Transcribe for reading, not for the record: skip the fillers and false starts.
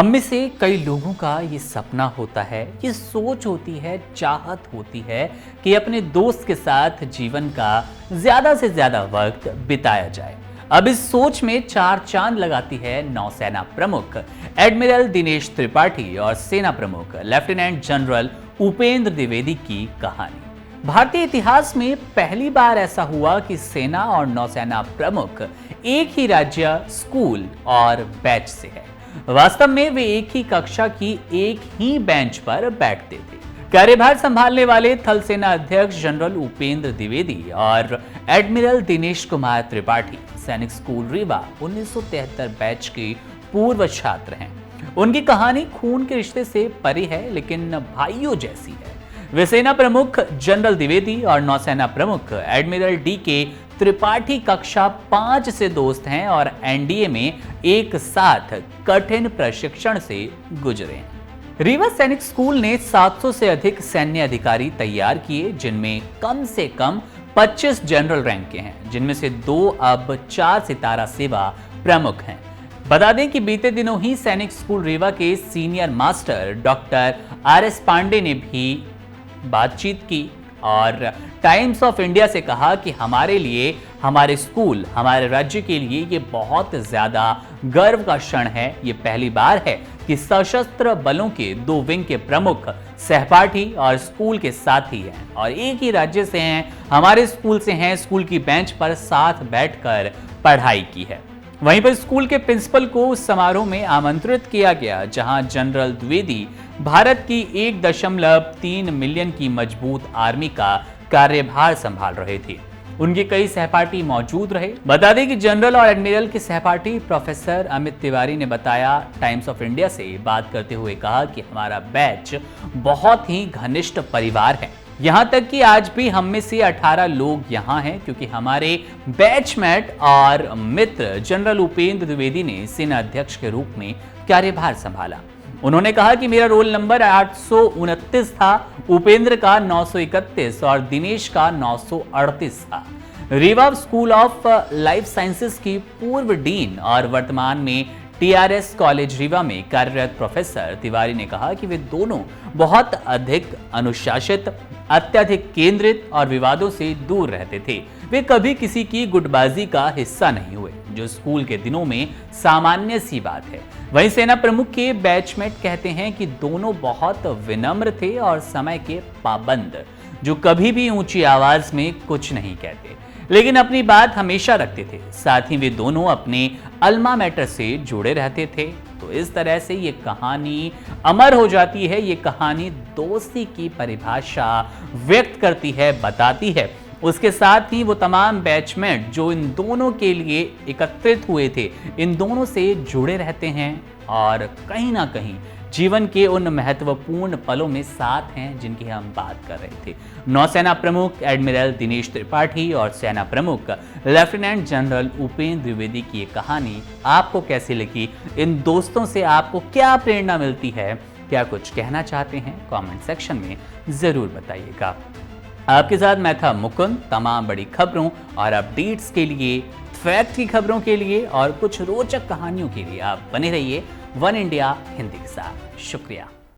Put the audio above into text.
हम में से कई लोगों का ये सपना होता है, ये सोच होती है, चाहत होती है कि अपने दोस्त के साथ जीवन का ज्यादा से ज्यादा वक्त बिताया जाए। अब इस सोच में चार चांद लगाती है नौसेना प्रमुख एडमिरल दिनेश त्रिपाठी और सेना प्रमुख लेफ्टिनेंट जनरल उपेंद्र द्विवेदी की कहानी। भारतीय इतिहास में पहली बार ऐसा हुआ कि सेना और नौसेना प्रमुख एक ही राज्य, स्कूल और बैच से है। वास्तव में वे एक ही कक्षा की एक ही बेंच पर बैठते थे। कार्यभार संभालने वाले थल सेना अध्यक्ष जनरल उपेंद्र द्विवेदी और एडमिरल दिनेश कुमार त्रिपाठी सैनिक स्कूल रीवा 1973 बैच के पूर्व छात्र हैं। उनकी कहानी खून के रिश्ते से परे है, लेकिन भाइयों जैसी है। वे सेना प्रमुख जनरल द्विवेदी और नौसेना प्रमुख एडमिरल डी.के. त्रिपाठी कक्षा 5 से दोस्त हैं और एनडीए में एक साथ कठिन प्रशिक्षण से गुजरे हैं। रीवा सैनिक स्कूल ने 700 से अधिक सैन्य अधिकारी तैयार किए, जिनमें कम से कम 25 जनरल रैंक के हैं, जिनमें से 2 अब 4 सितारा सेवा प्रमुख हैं। बता दें कि बीते दिनों ही सैनिक स्कूल रीवा के senior master doctor R S. Pandey ने भी बातचीत की और टाइम्स ऑफ इंडिया से कहा कि हमारे लिए, हमारे स्कूल, हमारे राज्य के लिए ये बहुत ज्यादा गर्व का क्षण है। ये पहली बार है कि सशस्त्र बलों के 2 विंग के प्रमुख सहपाठी और स्कूल के साथी हैं और एक ही राज्य से हैं, हमारे स्कूल से हैं, स्कूल की बेंच पर साथ बैठकर पढ़ाई की है। वहीं पर स्कूल के प्रिंसिपल को उस समारोह में आमंत्रित किया गया जहां जनरल द्विवेदी भारत की 1.3 मिलियन की मजबूत आर्मी का कार्यभार संभाल रहे थे। उनके कई सहपाठी मौजूद रहे। बता दें कि जनरल और एडमिरल के सहपाठी प्रोफेसर अमित तिवारी ने बताया, टाइम्स ऑफ इंडिया से बात करते हुए कहा कि हमारा बैच बहुत ही घनिष्ठ परिवार है। यहाँ तक कि आज भी हम में से 18 लोग यहाँ हैं क्योंकि हमारे बैचमेट और मित्र जनरल उपेंद्र द्विवेदी ने सेना अध्यक्ष के रूप में कार्यभार संभाला। उन्होंने कहा कि मेरा रोल नंबर 829 था, उपेंद्र का 931 और दिनेश का 938 था। Rewa school of life sciences की पूर्व डीन और वर्तमान में टीआरएस कॉलेज रीवा में कार्यरत प्रोफेसर तिवारी ने कहा कि वे दोनों बहुत अधिक अनुशासित, अत्यधिक केंद्रित और विवादों से दूर रहते थे। वे कभी किसी की गुटबाजी का हिस्सा नहीं हुए, जो स्कूल के दिनों में सामान्य सी बात है। वहीं सेना प्रमुख के बैचमेट कहते हैं कि दोनों बहुत विनम्र थे और समय के पाबंद, जो कभी भी ऊंची आवाज में कुछ नहीं कहते, लेकिन अपनी बात हमेशा रखते थे। साथ ही वे दोनों अपने अल्मा मैटर से जुड़े रहते थे। तो इस तरह से ये कहानी अमर हो जाती है। ये कहानी दोस्ती की परिभाषा व्यक्त करती है, बताती है। उसके साथ ही वो तमाम बैचमेट जो इन दोनों के लिए एकत्रित हुए थे, इन दोनों से जुड़े रहते हैं और कहीं ना कहीं जीवन के उन महत्वपूर्ण पलों में साथ हैं जिनकी हम बात कर रहे थे। नौसेना प्रमुख एडमिरल दिनेश त्रिपाठी और सेना प्रमुख लेफ्टिनेंट जनरल उपेंद्र द्विवेदी की ये कहानी आपको कैसी लगी? इन दोस्तों से आपको क्या प्रेरणा मिलती है? क्या कुछ कहना चाहते हैं? कमेंट सेक्शन में जरूर बताइएगा। आपके साथ मैं था मुकुंद। तमाम बड़ी खबरों और अपडेट्स के लिए, फैक्ट की खबरों के लिए और कुछ रोचक कहानियों के लिए आप बने रहिए वन इंडिया हिंदी के साथ। शुक्रिया।